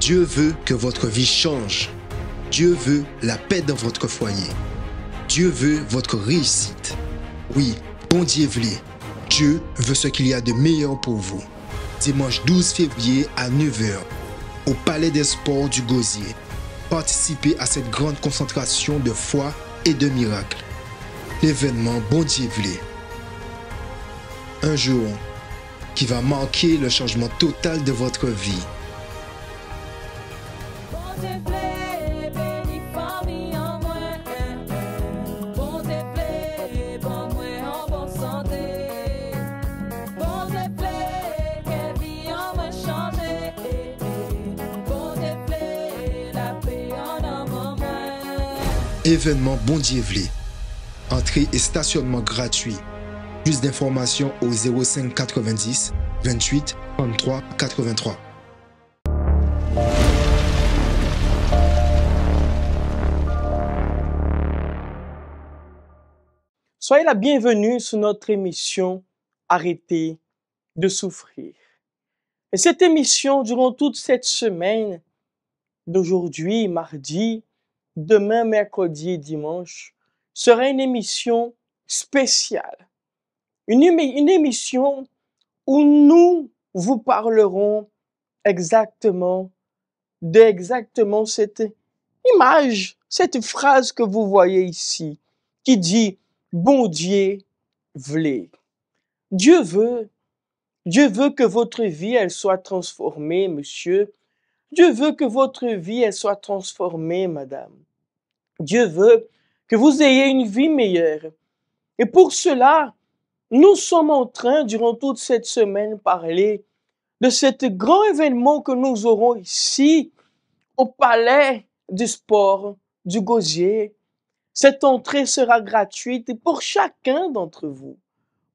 Dieu veut que votre vie change. Dieu veut la paix dans votre foyer. Dieu veut votre réussite. Oui, bon Dieu veut. Dieu veut ce qu'il y a de meilleur pour vous. Dimanche 12 février à 9 h, au Palais des Sports du Gosier. Participez à cette grande concentration de foi et de miracles. L'événement Bon Dieu veut. Un jour qui va marquer le changement total de votre vie. Événement Bon Dieu veut. Entrée et stationnement gratuit. Plus d'informations au 05 90 28 33 83. Soyez la bienvenue sur notre émission Arrêtez de souffrir. Et cette émission, durant toute cette semaine, d'aujourd'hui, mardi, demain, mercredi et dimanche, sera une émission spéciale. Une émission où nous vous parlerons exactement cette image, cette phrase que vous voyez ici, qui dit « Bon Dieu veut ». Dieu veut que votre vie, elle soit transformée, monsieur. Dieu veut que votre vie, elle soit transformée, madame. Dieu veut que vous ayez une vie meilleure. Et pour cela, nous sommes en train, durant toute cette semaine, parler de cet grand événement que nous aurons ici, au Palais du Sport du Gosier. Cette entrée sera gratuite pour chacun d'entre vous.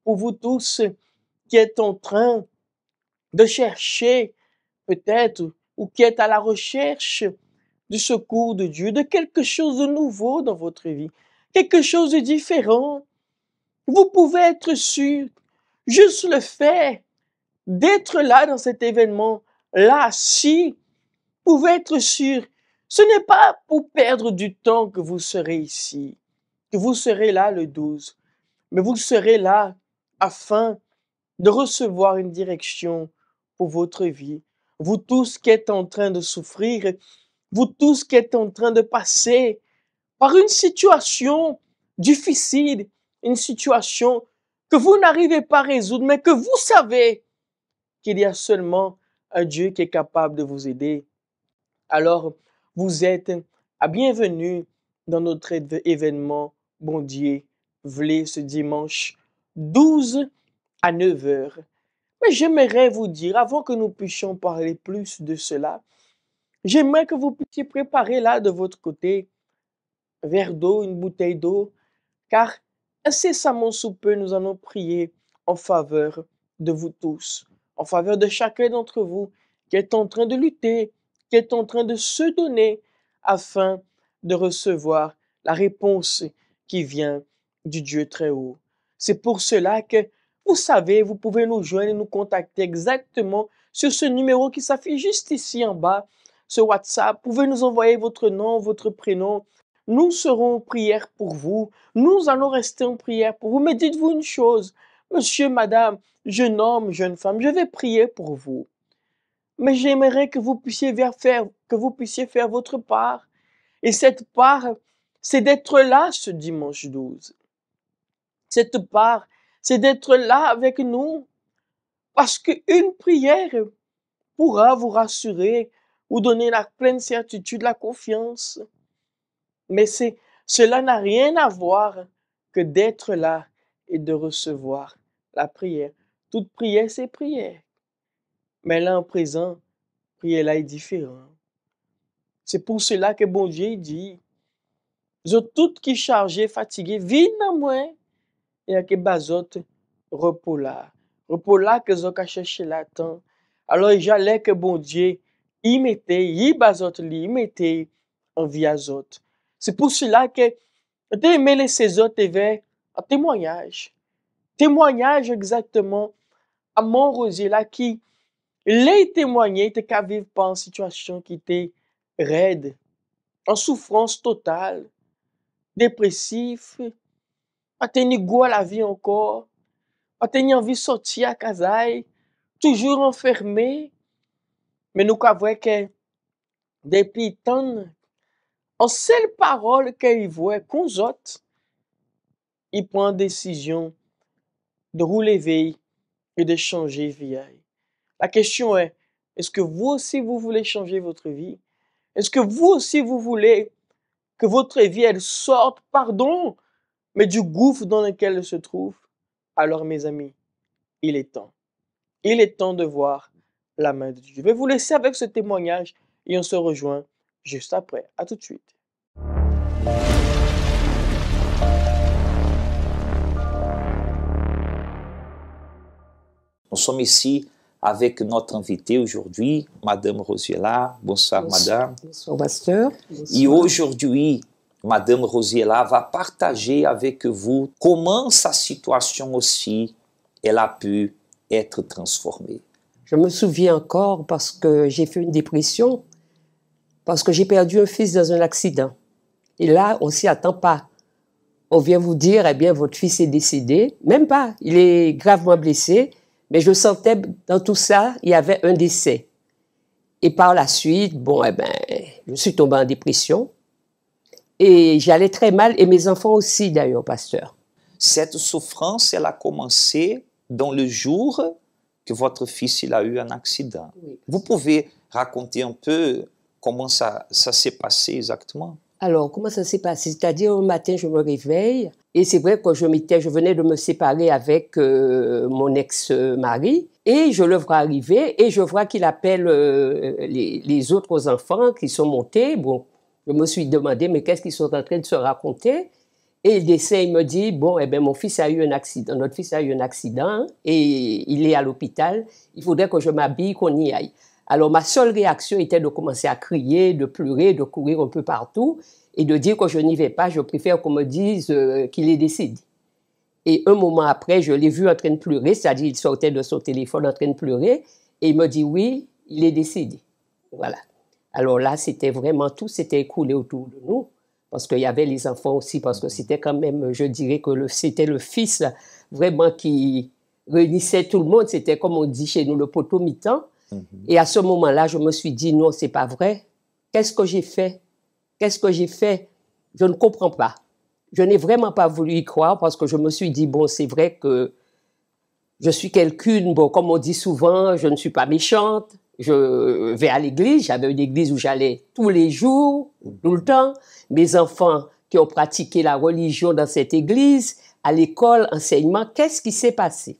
Pour vous tous qui êtes en train de chercher, peut-être, ou qui êtes à la recherche du secours de Dieu, de quelque chose de nouveau dans votre vie, quelque chose de différent. Vous pouvez être sûr, juste le fait d'être là dans cet événement-là, si vous pouvez être sûr, ce n'est pas pour perdre du temps que vous serez ici, que vous serez là le 12, mais vous serez là afin de recevoir une direction pour votre vie. Vous tous qui êtes en train de souffrir, vous tous qui êtes en train de passer par une situation difficile, une situation que vous n'arrivez pas à résoudre, mais que vous savez qu'il y a seulement un Dieu qui est capable de vous aider. Alors, vous êtes à bienvenue dans notre événement Bon Dieu veut ce dimanche 12 à 9 h. Mais j'aimerais vous dire, avant que nous puissions parler plus de cela, j'aimerais que vous puissiez préparer là de votre côté un verre d'eau, une bouteille d'eau, car incessamment sous peu, nous allons prier en faveur de vous tous, en faveur de chacun d'entre vous qui est en train de lutter, qui est en train de se donner afin de recevoir la réponse qui vient du Dieu très haut. C'est pour cela que, vous savez, vous pouvez nous joindre et nous contacter exactement sur ce numéro qui s'affiche juste ici en bas, ce WhatsApp. Vous pouvez nous envoyer votre nom, votre prénom. Nous serons en prière pour vous. Nous allons rester en prière pour vous. Mais dites-vous une chose, monsieur, madame, jeune homme, jeune femme, je vais prier pour vous. Mais j'aimerais que vous puissiez faire votre part. Et cette part, c'est d'être là ce dimanche 12. Cette part, c'est d'être là avec nous. Parce qu'une prière pourra vous rassurer, vous donner la pleine certitude, la confiance. Mais cela n'a rien à voir que d'être là et de recevoir la prière. Toute prière, c'est prière. Mais là, en présent, prière là est différent. C'est pour cela que bon Dieu dit, vous toutes qui chargés, fatigués, viennent à moi, et que bazot repos là. Repos là que vous avez cherché là temps. Alors, j'allais que bon Dieu, il bazot li, il mettait en vie azot. C'est pour cela que j'ai aimé les autres vers un témoignage. Témoignage exactement à Mont-Rosier là qui Les témoigner, t'es qu'à vivre pas en situation qui était raide, en souffrance totale, dépressif, pas tenir goût à la vie encore, pas tenir envie de sortir à casaille, toujours enfermé. Mais nous avons que depuis tant, en seule parole qu'il voit qu'on autres, il prend décision de rouler veille et de changer vie. La question est-ce que vous aussi vous voulez changer votre vie? Est-ce que vous aussi vous voulez que votre vie elle sorte, pardon, mais du gouffre dans lequel elle se trouve? Alors mes amis, il est temps. Il est temps de voir la main de Dieu. Je vais vous laisser avec ce témoignage et on se rejoint juste après. À tout de suite. Nous sommes ici avec notre invitée aujourd'hui, Madame Rosiela. Bonsoir, Madame. Bonsoir, pasteur. Et aujourd'hui, Madame Rosiela va partager avec vous comment sa situation aussi, elle a pu être transformée. Je me souviens encore parce que j'ai fait une dépression, parce que j'ai perdu un fils dans un accident. Et là, on s'y attend pas. On vient vous dire, eh bien, votre fils est décédé. Même pas, il est gravement blessé. Mais je sentais dans tout ça, il y avait un décès. Et par la suite, bon, eh ben, je suis tombée en dépression. Et j'allais très mal, et mes enfants aussi d'ailleurs, pasteur. Cette souffrance, elle a commencé dans le jour que votre fils il a eu un accident. Oui. Vous pouvez raconter un peu comment ça s'est passé exactement? Alors, comment ça s'est passé? C'est-à-dire, un matin, je me réveille, et c'est vrai que je venais de me séparer avec mon ex-mari, et je le vois arriver, et je vois qu'il appelle les autres enfants qui sont montés. Bon, je me suis demandé, mais qu'est-ce qu'ils sont en train de se raconter? Et il décède, il me dit, bon, eh bien, mon fils a eu un accident, notre fils a eu un accident, et il est à l'hôpital, il faudrait que je m'habille, qu'on y aille. Alors, ma seule réaction était de commencer à crier, de pleurer, de courir un peu partout et de dire que je n'y vais pas. Je préfère qu'on me dise qu'il est décédé. Et un moment après, je l'ai vu en train de pleurer, c'est-à-dire il sortait de son téléphone en train de pleurer et il me dit oui, il est décédé. Voilà. Alors là, c'était vraiment tout s'était écoulé autour de nous parce qu'il y avait les enfants aussi, parce que c'était quand même, je dirais que c'était le fils vraiment qui réunissait tout le monde. C'était comme on dit chez nous, le poteau mi-temps. Et à ce moment-là, je me suis dit, non, c'est pas vrai. Qu'est-ce que j'ai fait? Qu'est-ce que j'ai fait? Je ne comprends pas. Je n'ai vraiment pas voulu y croire parce que je me suis dit, bon, c'est vrai que je suis quelqu'une, bon, comme on dit souvent, je ne suis pas méchante. Je vais à l'église. J'avais une église où j'allais tous les jours, tout le temps. Mes enfants qui ont pratiqué la religion dans cette église, à l'école, enseignement, qu'est-ce qui s'est passé?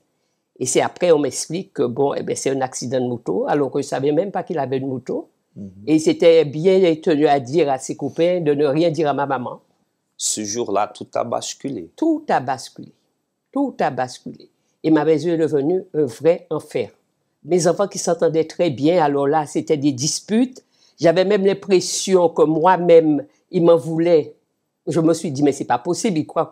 Et c'est après, on m'explique que bon, eh bien, c'est un accident de moto, alors que je ne savais même pas qu'il avait une moto. Et il s'était bien tenu à dire à ses copains de ne rien dire à ma maman. Ce jour-là, tout a basculé. Tout a basculé. Tout a basculé. Et ma maison est devenue un vrai enfer. Mes enfants qui s'entendaient très bien, alors là, c'était des disputes. J'avais même l'impression que moi-même, ils m'en voulaient. Je me suis dit, mais c'est pas possible, ils croient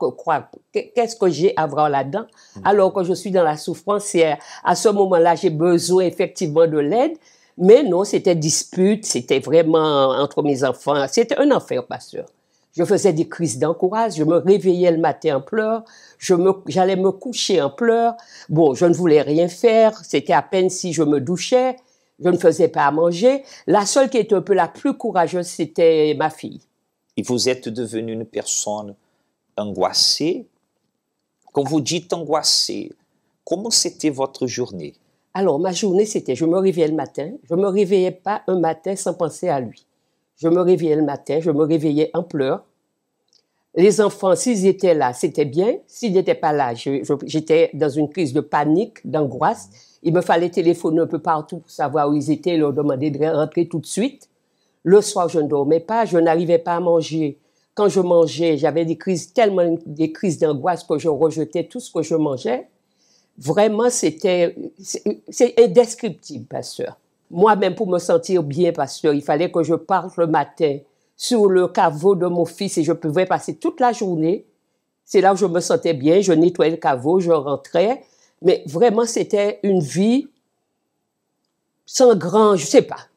qu'est-ce que j'ai à voir là-dedans? Alors que je suis dans la souffrance, et à ce moment-là, j'ai besoin effectivement de l'aide. Mais non, c'était dispute, c'était vraiment entre mes enfants. C'était un enfer, pasteur. Je faisais des crises d'angoisse, je me réveillais le matin en pleurs, j'allais me coucher en pleurs. Bon, je ne voulais rien faire, c'était à peine si je me douchais, je ne faisais pas à manger. La seule qui était un peu la plus courageuse, c'était ma fille. Et vous êtes devenue une personne angoissée. Quand vous dites angoissée, comment c'était votre journée? Alors, ma journée, c'était, je me réveillais le matin. Je ne me réveillais pas un matin sans penser à lui. Je me réveillais le matin, je me réveillais en pleurs. Les enfants, s'ils étaient là, c'était bien. S'ils n'étaient pas là, j'étais dans une crise de panique, d'angoisse. Il me fallait téléphoner un peu partout pour savoir où ils étaient, leur demander de rentrer tout de suite. Le soir, je ne dormais pas, je n'arrivais pas à manger. Quand je mangeais, j'avais tellement des crises d'angoisse que je rejetais tout ce que je mangeais. Vraiment, c'est indescriptible, pasteur. Moi-même, pour me sentir bien, pasteur, il fallait que je parte le matin sur le caveau de mon fils et je pouvais passer toute la journée. C'est là où je me sentais bien, je nettoyais le caveau, je rentrais. Mais vraiment, c'était une vie sans grand, je sais pas.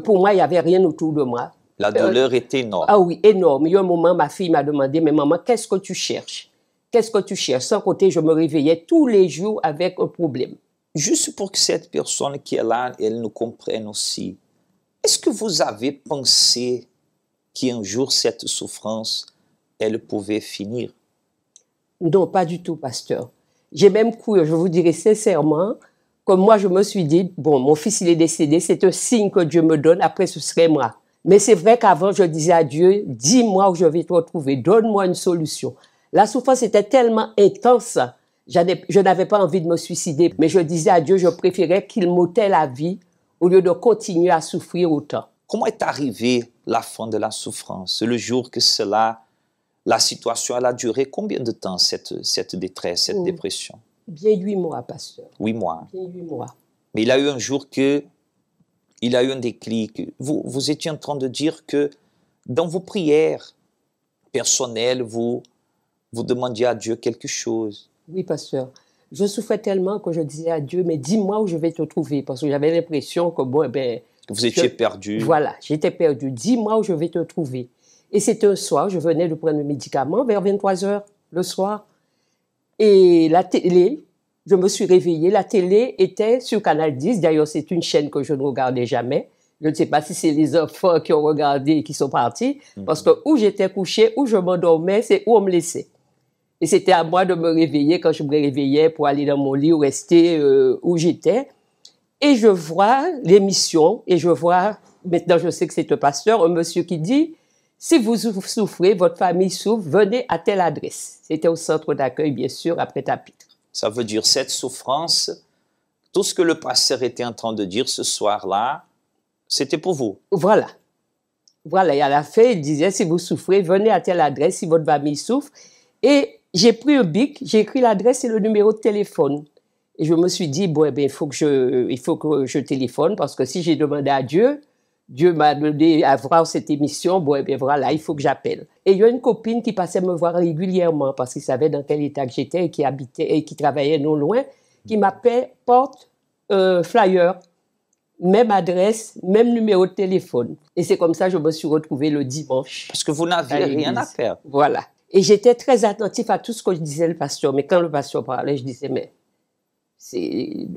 Pour moi, il n'y avait rien autour de moi. La douleur était énorme. Ah oui, énorme. Il y a un moment, ma fille m'a demandé, mais maman, qu'est-ce que tu cherches? Qu'est-ce que tu cherches? Sans côté, je me réveillais tous les jours avec un problème. Juste pour que cette personne qui est là, elle nous comprenne aussi. Est-ce que vous avez pensé qu'un jour, cette souffrance, elle pouvait finir? Non, pas du tout, pasteur. J'ai même cru, je vous dirais sincèrement, comme moi, je me suis dit, bon, mon fils, il est décédé, c'est un signe que Dieu me donne, après ce serait moi. Mais c'est vrai qu'avant, je disais à Dieu, dis-moi où je vais te retrouver, donne-moi une solution. La souffrance était tellement intense, je n'avais pas envie de me suicider, mais je disais à Dieu, je préférais qu'il m'ôtait la vie au lieu de continuer à souffrir autant. Comment est arrivée la fin de la souffrance? Le jour que la situation, elle a duré combien de temps, cette détresse, cette dépression? Bien 8 mois, pasteur. 8 mois. Bien 8 mois. Mais il y a eu un jour il a eu un déclic. Vous étiez en train de dire que dans vos prières personnelles, vous demandiez à Dieu quelque chose. Oui, pasteur. Je souffrais tellement que je disais à Dieu, mais dis-moi où je vais te trouver. Parce que j'avais l'impression que, bon, vous étiez perdu. Voilà, j'étais perdu. Dis-moi où je vais te trouver. Et c'était un soir, je venais de prendre le médicament vers 23h le soir. Et la télé, je me suis réveillée, la télé était sur Canal 10. D'ailleurs, c'est une chaîne que je ne regardais jamais. Je ne sais pas si c'est les enfants qui ont regardé et qui sont partis. Parce que où j'étais couchée, où je m'endormais, c'est où on me laissait. Et c'était à moi de me réveiller quand je me réveillais pour aller dans mon lit ou rester où j'étais. Et je vois l'émission et je vois, maintenant je sais que c'est un pasteur, un monsieur qui dit, si vous souffrez, votre famille souffre, venez à telle adresse. C'était au centre d'accueil, bien sûr, après Tapitre. Ça veut dire cette souffrance, tout ce que le pasteur était en train de dire ce soir-là, c'était pour vous. Voilà. Voilà, et à la fin, il disait, si vous souffrez, venez à telle adresse, si votre famille souffre. Et j'ai pris un bic, j'ai écrit l'adresse et le numéro de téléphone. Et je me suis dit, bon, eh bien, il faut que je téléphone, parce que si j'ai demandé à Dieu, Dieu m'a donné à voir cette émission, bon, eh bien, voilà, il faut que j'appelle. Et il y a une copine qui passait me voir régulièrement, parce qu'il savait dans quel état que j'étais et qui habitait et qui travaillait non loin, qui m'appelait porte flyer, même adresse, même numéro de téléphone. Et c'est comme ça que je me suis retrouvée le dimanche. Parce que vous n'aviez rien à faire. Voilà. Et j'étais très attentif à tout ce que je disais le pasteur. Mais quand le pasteur parlait, je disais, mais c'est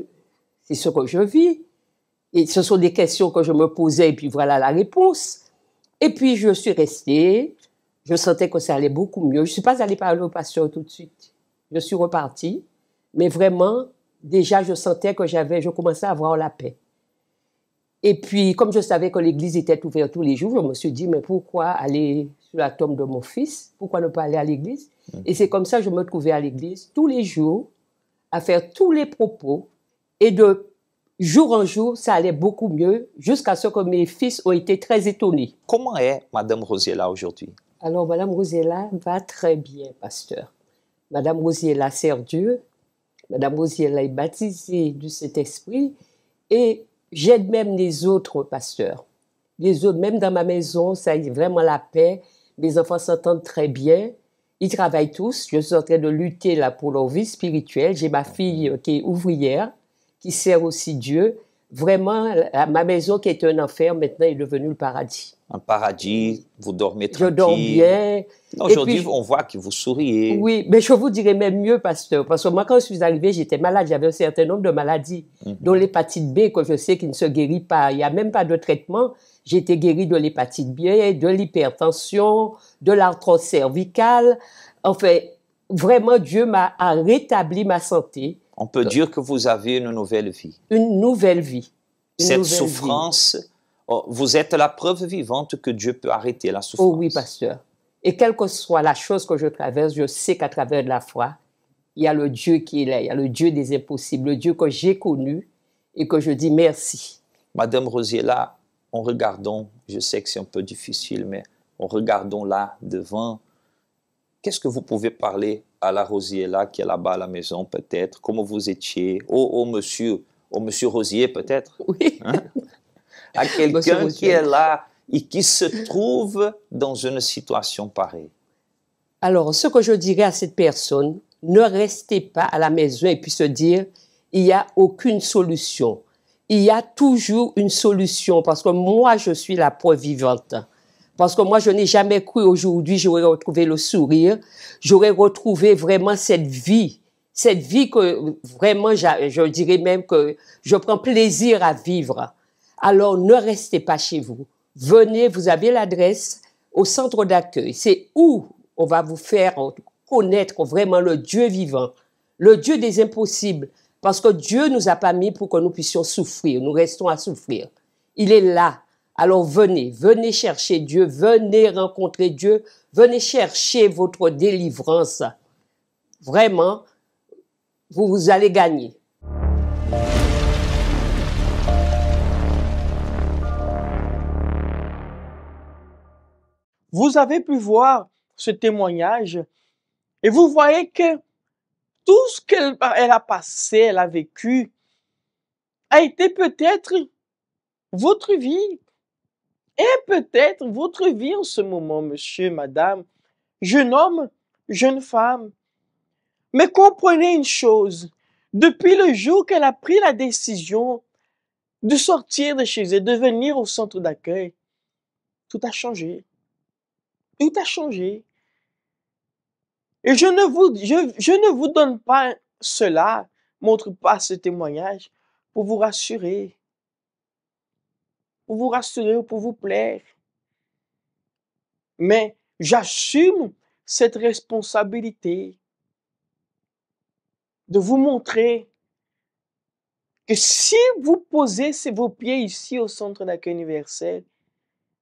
ce que je vis. Et ce sont des questions que je me posais et puis voilà la réponse. Et puis je suis restée. Je sentais que ça allait beaucoup mieux. Je ne suis pas allée parler au pasteur tout de suite. Je suis repartie. Mais vraiment, déjà, je sentais que je commençais à avoir la paix. Et puis, comme je savais que l'église était ouverte tous les jours, je me suis dit, mais pourquoi aller sur la tombe de mon fils? Pourquoi ne pas aller à l'église? Et c'est comme ça que je me trouvais à l'église tous les jours, à faire tous les propos. Et de jour en jour, ça allait beaucoup mieux, jusqu'à ce que mes fils ont été très étonnés. Comment est Madame Rosiella aujourd'hui? Alors, Madame Rosiella va très bien, pasteur. Madame Rosiella sert Dieu. Madame Rosiella est baptisée du Saint-Esprit. Et j'aide même les autres pasteurs. Les autres, même dans ma maison, ça a vraiment la paix. Mes enfants s'entendent très bien. Ils travaillent tous. Je suis en train de lutter là pour leur vie spirituelle. J'ai ma fille qui est ouvrière, qui sert aussi Dieu. Vraiment, ma maison qui était un enfer, maintenant est devenue le paradis. Un paradis, vous dormez tranquille. Je dors bien. Aujourd'hui, on voit que vous souriez. Oui, mais je vous dirais même mieux, pasteur, parce que moi, quand je suis arrivée, j'étais malade. J'avais un certain nombre de maladies, dont l'hépatite B, que je sais qui ne se guérit pas. Il n'y a même pas de traitement. J'ai été guérie de l'hépatite B, de l'hypertension, de l'arthrose cervicale. Enfin, vraiment, Dieu m'a rétabli ma santé. On peut dire que vous avez une nouvelle vie. Une nouvelle vie. Cette souffrance, vous êtes la preuve vivante que Dieu peut arrêter la souffrance. Oh oui, pasteur. Et quelle que soit la chose que je traverse, je sais qu'à travers de la foi, il y a le Dieu qui est là, il y a le Dieu des impossibles, le Dieu que j'ai connu et que je dis merci. Madame Rosiella, en regardant, je sais que c'est un peu difficile, mais en regardant là, devant, qu'est-ce que vous pouvez parler à la Rosiella qui est là-bas à la maison, peut-être? Comment vous étiez? Au monsieur Rosier, peut-être? Oui. Hein? À quelqu'un qui est là et qui se trouve dans une situation pareille. Alors, ce que je dirais à cette personne, ne restez pas à la maison et puis se dire, il n'y a aucune solution. il y a toujours une solution parce que moi, je suis la preuve vivante. Parce que moi, je n'ai jamais cru aujourd'hui, j'aurais retrouvé le sourire, j'aurais retrouvé vraiment cette vie que vraiment, je dirais même que je prends plaisir à vivre. Alors, ne restez pas chez vous. Venez, vous avez l'adresse au centre d'accueil. C'est où on va vous faire connaître vraiment le Dieu vivant, le Dieu des impossibles. Parce que Dieu nous a pas mis pour que nous puissions souffrir. Nous restons à souffrir. Il est là. Alors venez chercher Dieu, venez rencontrer Dieu, venez chercher votre délivrance. Vraiment, vous allez gagner. Vous avez pu voir ce témoignage et vous voyez que tout ce qu'elle a passé, elle a vécu, a été peut-être votre vie. Et peut-être votre vie en ce moment, monsieur, madame, jeune homme, jeune femme. Mais comprenez une chose, depuis le jour qu'elle a pris la décision de sortir de chez elle, de venir au centre d'accueil, tout a changé. Tout a changé. Et je ne vous donne pas cela, montre pas ce témoignage pour vous rassurer. Pour vous rassurer ou pour vous plaire. Mais j'assume cette responsabilité de vous montrer que si vous posez vos pieds ici au centre d'accueil universel,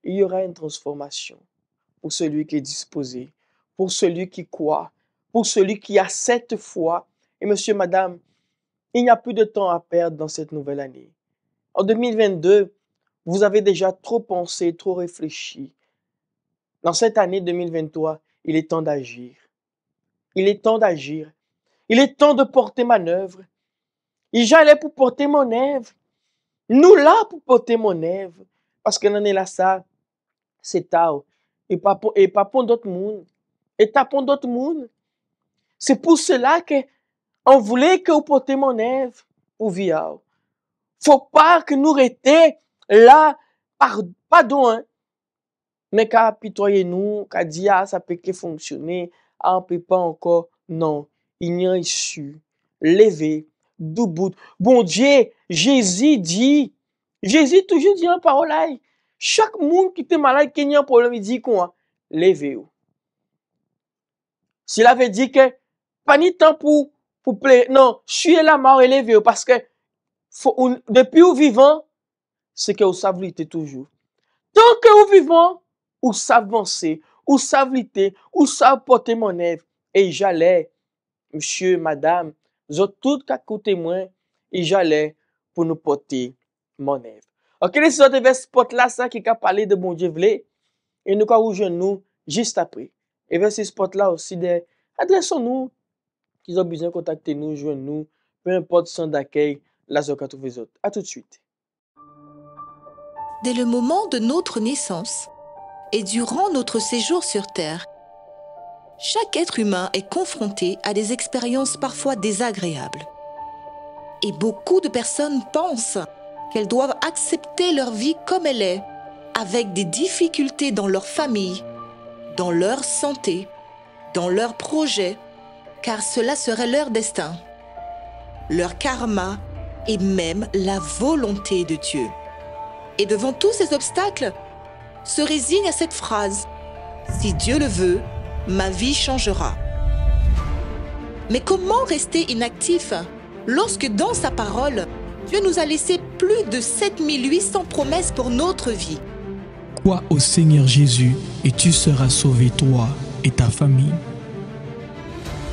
il y aura une transformation pour celui qui est disposé, pour celui qui croit, pour celui qui a cette foi. Et monsieur, madame, il n'y a plus de temps à perdre dans cette nouvelle année. En 2022, vous avez déjà trop pensé, trop réfléchi. Dans cette année 2023, il est temps d'agir. Il est temps d'agir. Il est temps de porter manœuvre. Et j'allais pour porter mon œuvre. Nous là pour porter mon œuvre. Parce que l'année là, ça, c'est tard. Et pas pour d'autres monde. Et tapons d'autres monde. C'est pour cela que on voulait que vous portez mon œuvre pour vivre. Faut pas que nous restions là, pardon, hein, mais qu'à pitoyer nous, qu'à dire, ah, ça peut que fonctionner, ah, on peut pas encore. Non, il n'y a issue. Levez, debout. Bon Dieu, Jésus toujours dit en parole, chaque monde qui est malade, qui a un problème, il dit quoi? Levez-vous. S'il avait dit que, pas ni temps pour plaire, non, suivez la mort et levez-vous, parce que, depuis vous vivant, c'est que vous savez toujours. Tant que vous vivant, vous savez avancer, vous savez vous savez porter mon œuvre. Et j'allais, monsieur, madame, vous êtes tous qu'à côté moi, et j'allais pour nous porter mon œuvre. Ok, les autres vers ce spot-là, ça qui a parlé de bon Dieu, et nous allons rejoindre nous juste après. Et vers ce spot-là aussi, adressons-nous, qu'ils ont besoin de contacter nous, joindre nous, peu importe son d'accueil, là, je retrouve les autres. À tout de suite. Dès le moment de notre naissance et durant notre séjour sur Terre, chaque être humain est confronté à des expériences parfois désagréables. Et beaucoup de personnes pensent qu'elles doivent accepter leur vie comme elle est, avec des difficultés dans leur famille, dans leur santé, dans leurs projets, car cela serait leur destin, leur karma et même la volonté de Dieu. Et devant tous ces obstacles, se résigne à cette phrase « Si Dieu le veut, ma vie changera ». Mais comment rester inactif lorsque dans sa parole, Dieu nous a laissé plus de 7800 promesses pour notre vie? Crois au Seigneur Jésus et tu seras sauvé toi et ta famille.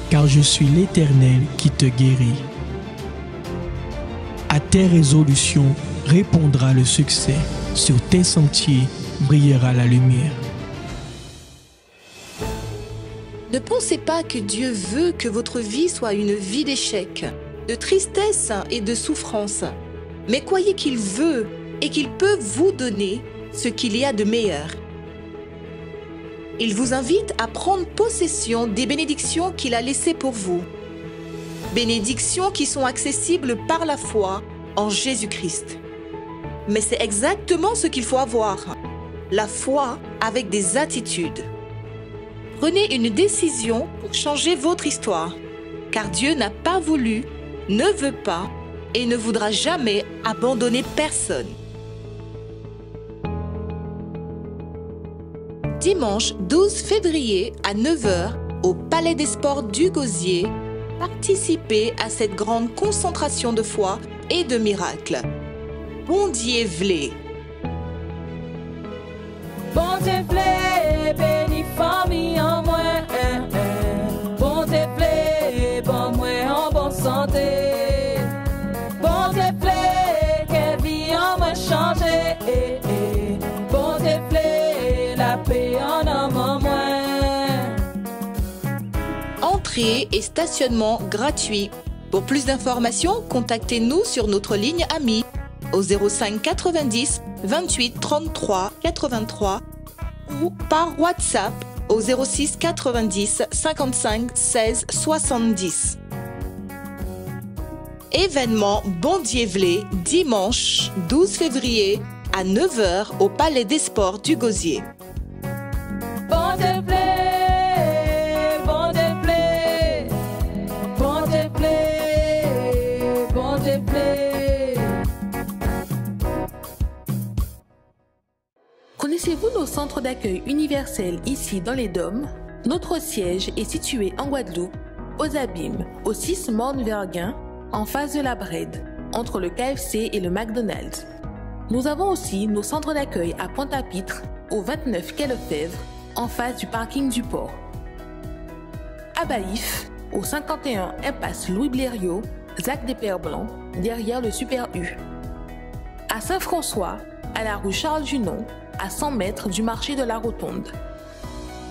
Car je suis l'Éternel qui te guérit. À tes résolutions répondra le succès, sur tes sentiers brillera la lumière. Ne pensez pas que Dieu veut que votre vie soit une vie d'échec, de tristesse et de souffrance, mais croyez qu'il veut et qu'il peut vous donner ce qu'il y a de meilleur. Il vous invite à prendre possession des bénédictions qu'il a laissées pour vous. Bénédictions qui sont accessibles par la foi en Jésus-Christ. Mais c'est exactement ce qu'il faut avoir. La foi avec des attitudes. Prenez une décision pour changer votre histoire, car Dieu n'a pas voulu, ne veut pas et ne voudra jamais abandonner personne. Dimanche 12 février à 9h au Palais des Sports du Gosier, participez à cette grande concentration de foi et de miracles. Bon Dieu v'lé. Bon Dieu v'lé, béni famille en moi. Bon Dieu v'lé, bon moi en bonne santé. Bon Dieu v'lé, que vie en moi changer. Bon Dieu v'lé, la paix en homme moi. Entrée et stationnement gratuit. Pour plus d'informations, contactez-nous sur notre ligne amie au 05 90 28 33 83 ou par WhatsApp au 06 90 55 16 70. Événement Bon Dieu v'lé, dimanche 12 février à 9h au Palais des Sports du Gosier. Bon Dieu v'lé, bon Dieu v'lé, bon Dieu v'lé, bon Dieu v'lé. Connaissez-vous nos centres d'accueil universels ici dans les Dômes? Notre siège est situé en Guadeloupe, aux Abîmes, au 6 Morne-Verguin, en face de la Brède, entre le KFC et le McDonald's. Nous avons aussi nos centres d'accueil à Pointe-à-Pitre, au 29 quai Lefebvre, en face du parking du port. À Baïf, au 51 impasse Louis Blériot, Zac des Pères Blancs, derrière le Super U. À Saint-François, à la rue Charles Junon, à 100 mètres du marché de la Rotonde.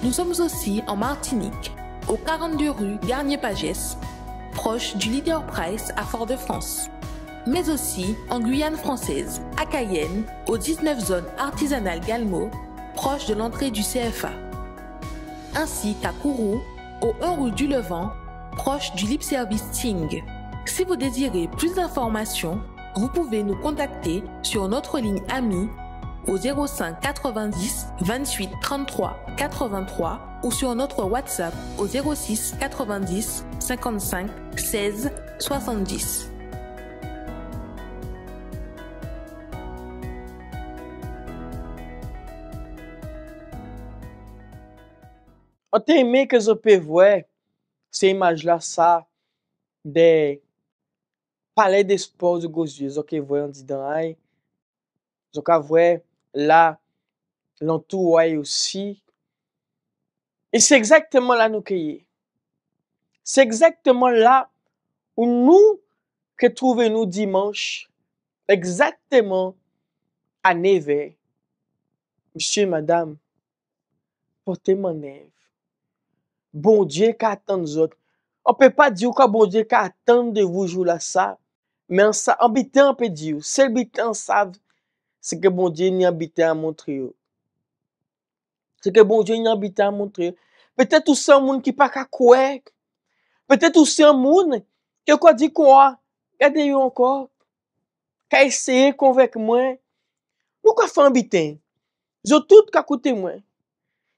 Nous sommes aussi en Martinique, au 42 rue Garnier-Pagès, proche du Leader Price à Fort-de-France. Mais aussi en Guyane française, à Cayenne, aux 19 zones artisanales Galmo, proche de l'entrée du CFA. Ainsi qu'à Kourou, au 1 rue du Levant, proche du Lip Service Ting. Si vous désirez plus d'informations, vous pouvez nous contacter sur notre ligne amie au 05 90 28 33 83 ou sur notre WhatsApp au 06 90 55 16 70. On t'a aimé que je peux voir ces images-là, ça, des palais des sports du Gosier. Ok, voyons, dit dans l'ail. Donc, à voir là, l'entour aussi. Et c'est exactement là nous cueillons. C'est exactement là où nous que trouvons-nous dimanche, exactement à 9h. Monsieur, madame, portez mon nez. Bon Dieu qui attend nous autres. On ne peut pas dire que bon Dieu qui attend de vous jouer là ça. Mais en habitant, on peut dire. Si les habitants savent, c'est que bon Dieu n'y habite à montrer. C'est que bon Dieu n'y habite à montrer. Peut-être aussi un monde qui pas qu'à quoi. Peut-être aussi un monde qui quoi dit quoi. Regardez-vous encore. Qui a essayé de convaincre moi. Nous quoi faire habiter. Ils ont tout qu'à côté moi.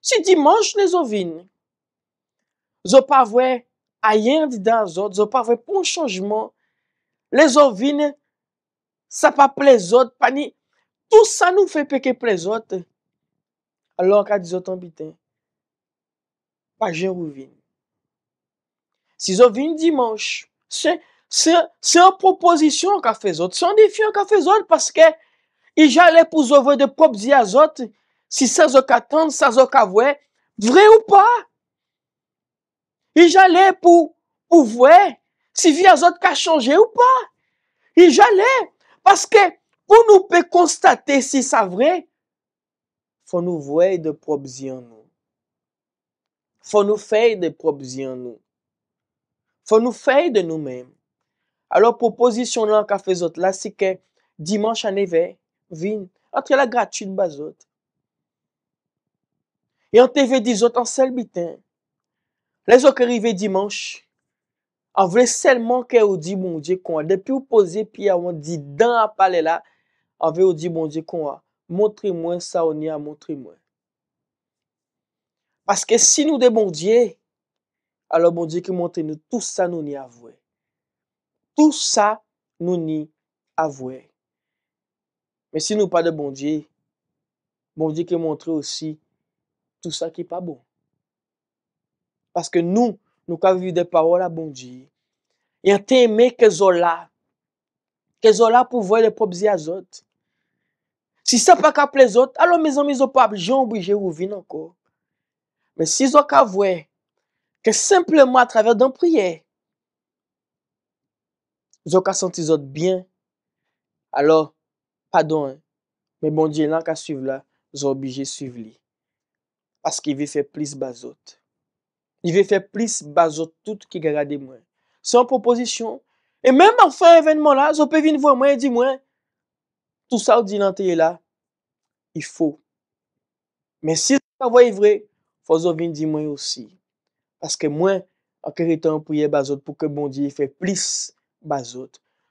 Si dimanche les ovines. Ils n'ont pas vu rien dans les autres. Ils n'ont pas vu pour un changement. Les ovines, ça pas plaît les autres. Tout ça nous fait péquer les autres. Alors qu'à des autres habitants, pas j'ai rouvine. Si ils viennent dimanche, c'est une proposition qu'a fait les autres. C'est un défi qu'a fait les autres parce que ils j'allais pour ouvrir de propres yeux aux autres. Si ça ont attendre, ça ont voir, vrai ou pas. Ils j'allais pour voir si vie aux autres a changé ou pas. Ils j'allais parce que pour nous peut constater si c'est vrai, faut nous voir de propres yeux en nous. Faut nous faire de propres yeux en nous. Faut nous faire de nous-mêmes. Alors proposition là qu'a fait les autres là, c'est que dimanche à 9h, vigne entre la gratuite bas autres. Et en TV des autres en seul bitin. Les autres qui arrivent dimanche, on voulait seulement qu'on dit bon Dieu qu'on depuis vous poser puis on dit dans à parler là, on veut dire, bon Dieu, montrez-moi ça, on y a, montrez-moi. Parce que si nous des bon Dieu, alors bon Dieu qui montre-nous tout ça, nous n'y avouons. Tout ça, nous n'y avouons. Mais si nous pas de bon Dieu qui montre aussi tout ça qui n'est pas bon. Parce que nous avons vu des paroles à bon Dieu. Et on aimé que Zola pour voir les propres yeux aux autres. Si ça pas qu'à les autres, alors mes amis, ils n'ont pas obligé de venir encore. Mais si ils ont qu'à voir que simplement à travers d'une prière, ils ont qu'à sentir les autres bien, alors, pardon, mais bon Dieu, là, qu'à suivre là, ils sont obligés de suivre lui. Parce qu'il veut faire plus bazot. Il veut faire plus bazot tout qui regarde moi. C'est une proposition. Et même en fin événement là, ils peuvent venir voir moi et dire moi, tout ça, au dit là, il faut. Mais si ça va être vrai, il faut venir dire moi aussi. Parce que moi, en créant prière bazot pour que bon Dieu fait plus bazot.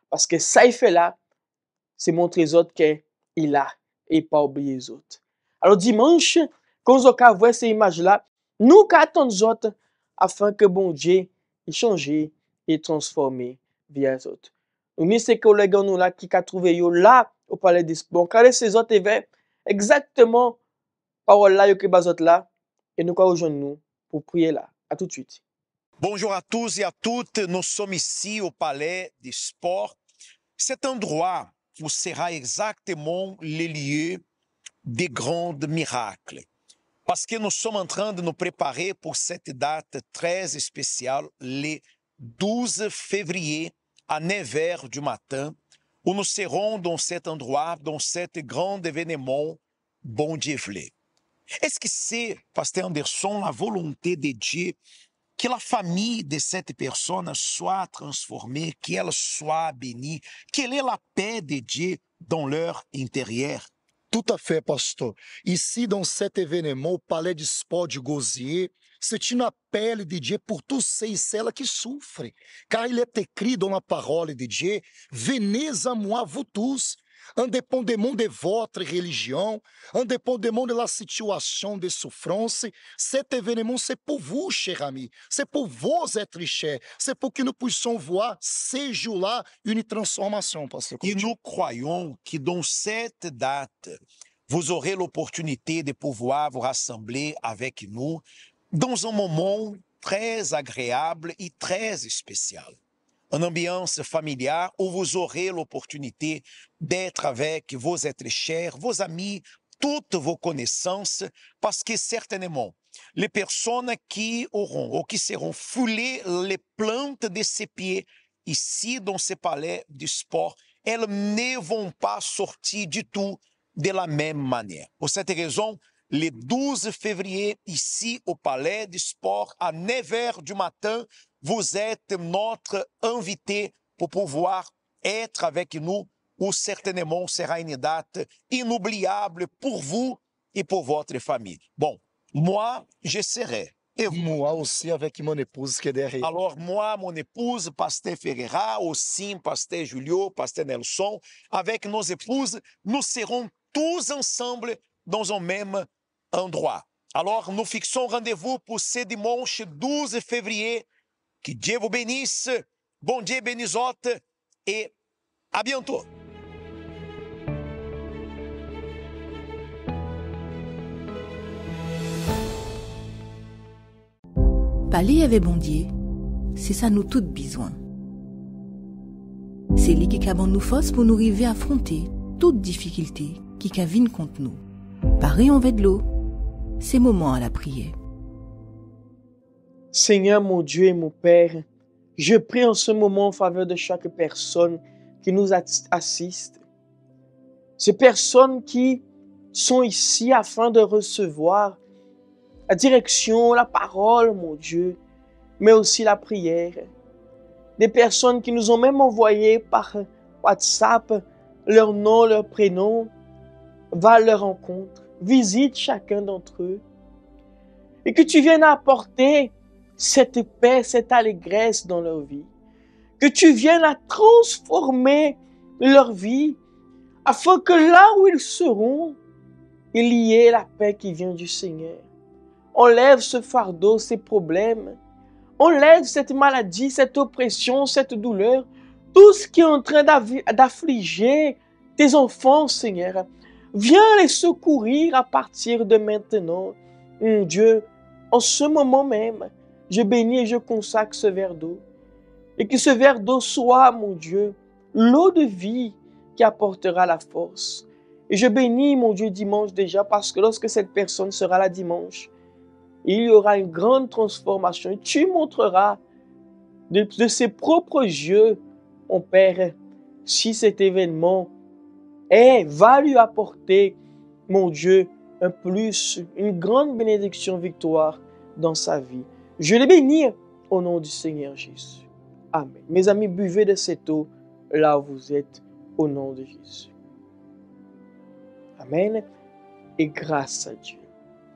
Parce que ça il fait là, c'est montrer aux autres qu'il a et pas oublier les autres. Alors dimanche, quand on va voir ces images-là, nous attendons les autres afin que bon Dieu change et transforme via les autres. Nous ces collègues nous là qui ont trouvé là au palais des sports. Quand ces autres étaient exactement parole là que bazot là et nous rejoindre nous pour prier là. À tout de suite. Bonjour à tous et à toutes, nous sommes ici au Palais des Sports. Cet endroit où sera exactement le lieu des grands miracles. Parce que nous sommes en train de nous préparer pour cette date très spéciale, le 12 février à 9h du matin, où nous serons dans cet endroit, dans cet grand événement, Bon Dieu voulait. Est-ce que c'est, Pasteur Anderson, la volonté de Dieu que la famille de cette personne soit transformée, qu'elle soit bénie? Quelle est la paix de Dieu dans leur intérieur? Tout à fait, pasteur. Ici, dans cet événement, au Palais du Sport de Gosier, c'est une appel de Dieu pour tous ceux et celles qui souffrent. Car il est écrit dans la parole de Dieu, « Venez à moi, vous tous, indépendamment de votre religion, indépendamment de la situation de souffrance, cet événement, c'est pour vous, chers amis, c'est pour vos êtres chers, c'est pour que nous puissions voir ces jours-là une transformation. Et nous croyons que dans cette date, vous aurez l'opportunité de pouvoir vous rassembler avec nous dans un moment très agréable et très spécial. Une ambiance familiale où vous aurez l'opportunité d'être avec vos êtres chers, vos amis, toutes vos connaissances, parce que certainement, les personnes qui auront ou qui seront foulées les plantes de ses pieds ici dans ce palais du sport, elles ne vont pas sortir du tout de la même manière. Pour cette raison, le 12 février, ici au Palais du Sport, à 9h du matin, vous êtes notre invité pour pouvoir être avec nous, où certainement sera une date inoubliable pour vous et pour votre famille. Bon, moi, je serai. Et moi aussi, avec mon épouse qui est derrière. Alors, moi, mon épouse, Pasteur Ferreira, aussi Pasteur Julio, Pasteur Nelson, avec nos épouses, nous serons tous ensemble dans un même endroit. Alors, nous fixons rendez-vous pour ce dimanche 12 février. Que Dieu vous bénisse, bon Dieu bénissote et à bientôt. Parler avec bon Dieu, c'est ça nous toutes besoin. C'est lui qui a nous force pour nous arriver à affronter toute difficulté qui vienne contre nous. Pareil en de l'eau, c'est moment à la prière. Seigneur mon Dieu et mon Père, je prie en ce moment en faveur de chaque personne qui nous assiste. Ces personnes qui sont ici afin de recevoir la direction, la parole, mon Dieu, mais aussi la prière. Des personnes qui nous ont même envoyé par WhatsApp leur nom, leur prénom. Va à leur rencontre, visite chacun d'entre eux. Et que tu viennes apporter cette paix, cette allégresse dans leur vie. Que tu viennes à transformer leur vie afin que là où ils seront, il y ait la paix qui vient du Seigneur. Enlève ce fardeau, ces problèmes. Enlève cette maladie, cette oppression, cette douleur. Tout ce qui est en train d'affliger tes enfants, Seigneur. Viens les secourir à partir de maintenant. Mon Dieu, en ce moment même, je bénis et je consacre ce verre d'eau. Et que ce verre d'eau soit, mon Dieu, l'eau de vie qui apportera la force. Et je bénis, mon Dieu, dimanche déjà, parce que lorsque cette personne sera là dimanche, il y aura une grande transformation. Et tu montreras de ses propres yeux, mon Père, si cet événement va lui apporter, mon Dieu, un plus, une grande bénédiction, victoire dans sa vie. Je les bénis au nom du Seigneur Jésus. Amen. Mes amis, buvez de cette eau là où vous êtes au nom de Jésus. Amen. Et grâce à Dieu.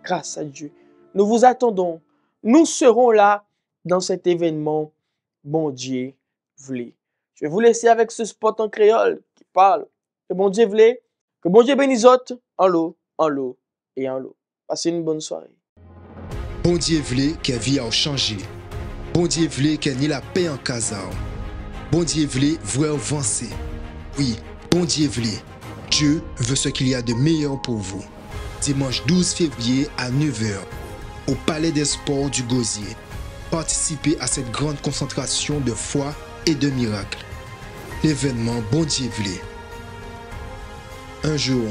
Grâce à Dieu. Nous vous attendons. Nous serons là dans cet événement. Bon Dieu v'lait. Je vais vous laisser avec ce spot en créole qui parle que bon Dieu v'lait, que bon Dieu bénisse en l'eau et en l'eau. Passez une bonne soirée. Bon Dieu v'lait que vie a changé. Bon Dieu v'lait que ni la paix en casa. Bon Dieu v'lait voir avancer. Oui, bon Dieu v'lait. Dieu veut ce qu'il y a de meilleur pour vous. Dimanche 12 février à 9h, au Palais des Sports du Gosier. Participez à cette grande concentration de foi et de miracles. L'événement Bon Dieu v'lait. Un jour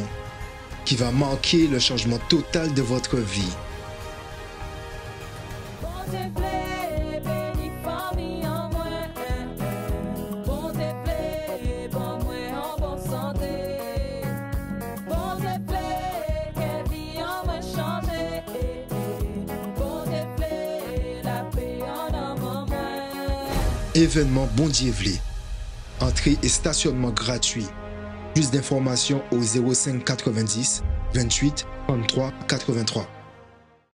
qui va marquer le changement total de votre vie. Événement Bon Dieu v'lait. Entrée et stationnement gratuit. Plus d'informations au 05 90 28 33 83.